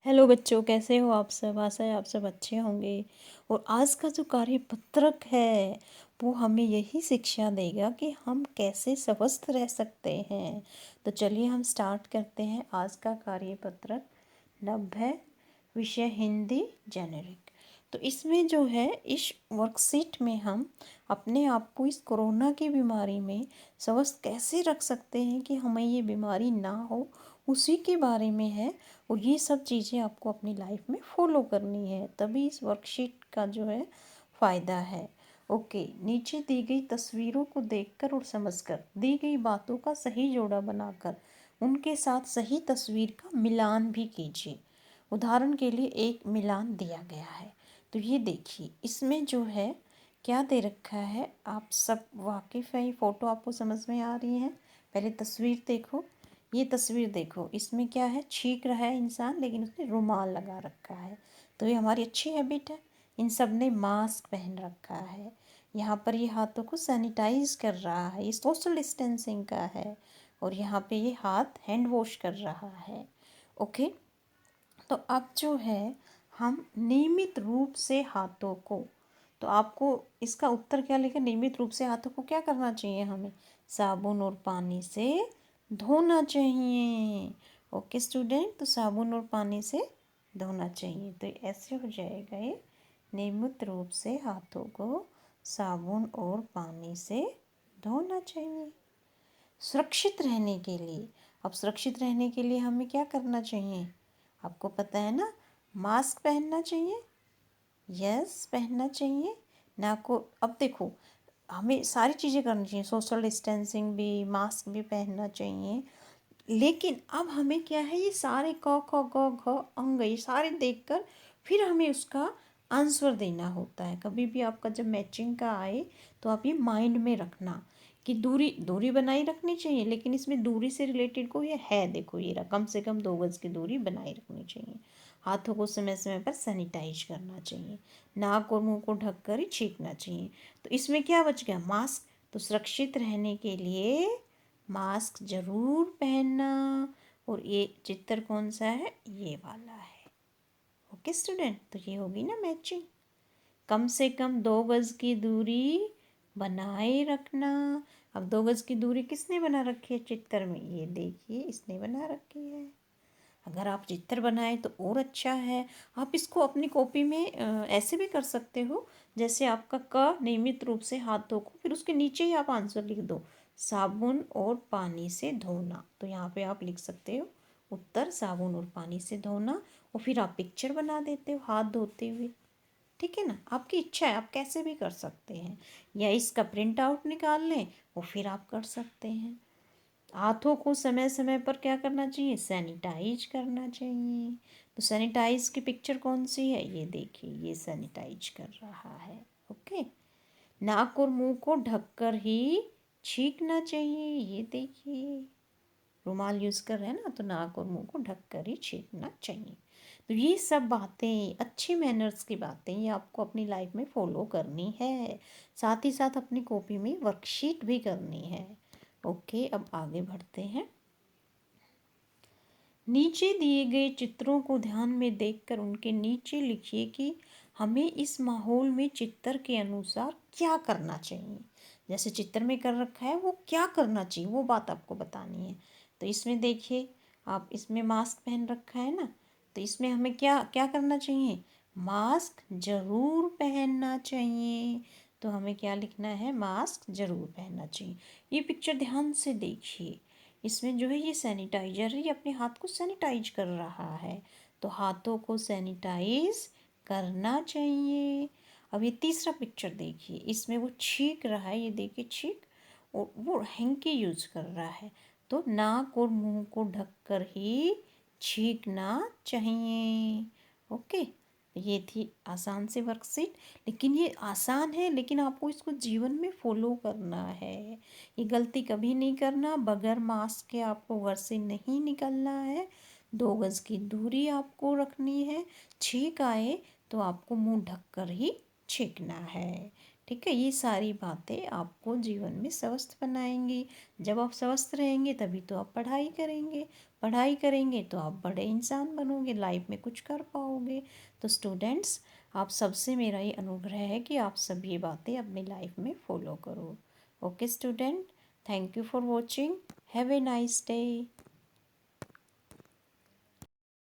Hello बच्चों, कैसे हो आप सब। आशा है आप सब अच्छे होंगे। और आज का जो कार्यपत्रक है वो हमें यही शिक्षा देगा कि हम कैसे स्वस्थ रह सकते हैं। तो चलिए हम स्टार्ट करते हैं आज का कार्यपत्रक। नब्बे विषय हिंदी जेनेरिक। तो इसमें जो है इस वर्कशीट में हम अपने आप को इस कोरोना की बीमारी में स्वस्थ कैसे रख सकते हैं कि हमें ये बीमारी ना हो, उसी के बारे में है। और ये सब चीज़ें आपको अपनी लाइफ में फॉलो करनी है, तभी इस वर्कशीट का जो है फ़ायदा है। ओके, नीचे दी गई तस्वीरों को देखकर और समझकर दी गई बातों का सही जोड़ा बनाकर उनके साथ सही तस्वीर का मिलान भी कीजिए। उदाहरण के लिए एक मिलान दिया गया है। तो ये देखिए, इसमें जो है क्या दे रखा है, आप सब वाकिफ़ है। ये फ़ोटो आपको समझ में आ रही है। पहले तस्वीर देखो, ये तस्वीर देखो, इसमें क्या है, छींक रहा है इंसान लेकिन उसने रुमाल लगा रखा है। तो ये हमारी अच्छी हैबिट है। इन सब ने मास्क पहन रखा है। यहाँ पर ये हाथों को सैनिटाइज कर रहा है, ये सोशल डिस्टेंसिंग का है। और यहाँ पे ये हाथ हैंड वॉश कर रहा है। ओके, तो अब जो है हम नियमित रूप से हाथों को, तो आपको इसका उत्तर क्या लिखा, नियमित रूप से हाथों को क्या करना चाहिए, हमें साबुन और पानी से धोना चाहिए। ओके स्टूडेंट, तो साबुन और पानी से धोना चाहिए। तो ऐसे हो जाएगा ये, नियमित रूप से हाथों को साबुन और पानी से धोना चाहिए सुरक्षित रहने के लिए। अब सुरक्षित रहने के लिए हमें क्या करना चाहिए, आपको पता है ना, मास्क पहनना चाहिए। यस, पहनना चाहिए ना को। अब देखो, हमें सारी चीज़ें करनी चाहिए, सोशल डिस्टेंसिंग भी, मास्क भी पहनना चाहिए। लेकिन अब हमें क्या है, ये सारे क ख ग घ अंग ये सारे देखकर फिर हमें उसका आंसर देना होता है। कभी भी आपका जब मैचिंग का आए तो आप ये माइंड में रखना कि दूरी दूरी बनाई रखनी चाहिए। लेकिन इसमें दूरी से रिलेटेड कोई ये है, देखो ये रहा, कम से कम 2 गज की दूरी बनाई रखनी चाहिए। हाथों को समय समय पर सैनिटाइज करना चाहिए। नाक और मुंह को ढक कर ही छींकना चाहिए। तो इसमें क्या बच गया, मास्क। तो सुरक्षित रहने के लिए मास्क जरूर पहनना। और ये चित्र कौन सा है, ये वाला है। ओके स्टूडेंट, तो ये होगी ना मैचिंग। कम से कम 2 गज की दूरी बनाए रखना। अब 2 गज की दूरी किसने बना रखी है चित्र में, ये देखिए इसने बना रखी है। अगर आप चित्र बनाए तो और अच्छा है। आप इसको अपनी कॉपी में ऐसे भी कर सकते हो, जैसे आपका क नियमित रूप से हाथों को, फिर उसके नीचे ही आप आंसर लिख दो, साबुन और पानी से धोना। तो यहाँ पे आप लिख सकते हो उत्तर, साबुन और पानी से धोना। और फिर आप पिक्चर बना देते हो हाथ धोते हुए। ठीक है ना, आपकी इच्छा है, आप कैसे भी कर सकते हैं, या इसका प्रिंट आउट निकाल लें और फिर आप कर सकते हैं। हाथों को समय समय पर क्या करना चाहिए, सैनिटाइज करना चाहिए। तो सैनिटाइज की पिक्चर कौन सी है, ये देखिए, ये सैनिटाइज कर रहा है। ओके, नाक और मुंह को ढककर ही छींकना चाहिए, ये देखिए, रुमाल यूज़ कर रहे हैं ना, तो नाक और मुंह को ढककर ही छींकना चाहिए। तो ये सब बातें, अच्छी मैनर्स की बातें, ये आपको अपनी लाइफ में फॉलो करनी है। साथ ही साथ अपनी कॉपी में वर्कशीट भी करनी है। ओके, अब आगे बढ़ते हैं। नीचे दिए गए चित्रों को ध्यान में देखकर उनके नीचे लिखिए कि हमें इस माहौल में चित्र के अनुसार क्या करना चाहिए। जैसे चित्र में कर रखा है वो क्या करना चाहिए, वो बात आपको बतानी है। तो इसमें देखिए, आप इसमें मास्क पहन रखा है ना, तो इसमें हमें क्या क्या करना चाहिए, मास्क जरूर पहनना चाहिए। तो हमें क्या लिखना है, मास्क जरूर पहनना चाहिए। ये पिक्चर ध्यान से देखिए, इसमें जो है ये सैनिटाइजर है, ये अपने हाथ को सैनिटाइज कर रहा है। तो हाथों को सैनिटाइज करना चाहिए। अब ये तीसरा पिक्चर देखिए, इसमें वो छींक रहा है, ये देखिए छींक, और वो हैंकी यूज कर रहा है। तो नाक और मुंह को ढककर ही छींकना चाहिए। ओके, ये थी आसान सी वर्कशीट। लेकिन ये आसान है, लेकिन आपको इसको जीवन में फॉलो करना है। ये गलती कभी नहीं करना, बगैर मास्क के आपको घर से नहीं निकलना है। 2 गज की दूरी आपको रखनी है। छींक आए तो आपको मुंह ढककर ही छींकना है। ठीक है, ये सारी बातें आपको जीवन में स्वस्थ बनाएंगी। जब आप स्वस्थ रहेंगे तभी तो आप पढ़ाई करेंगे, पढ़ाई करेंगे तो आप बड़े इंसान बनोगे, लाइफ में कुछ कर पाओगे। तो स्टूडेंट्स, आप सबसे मेरा ये अनुग्रह है कि आप सब ये बातें अपनी लाइफ में फॉलो करो। Okay student, thank you for watching, have a nice day.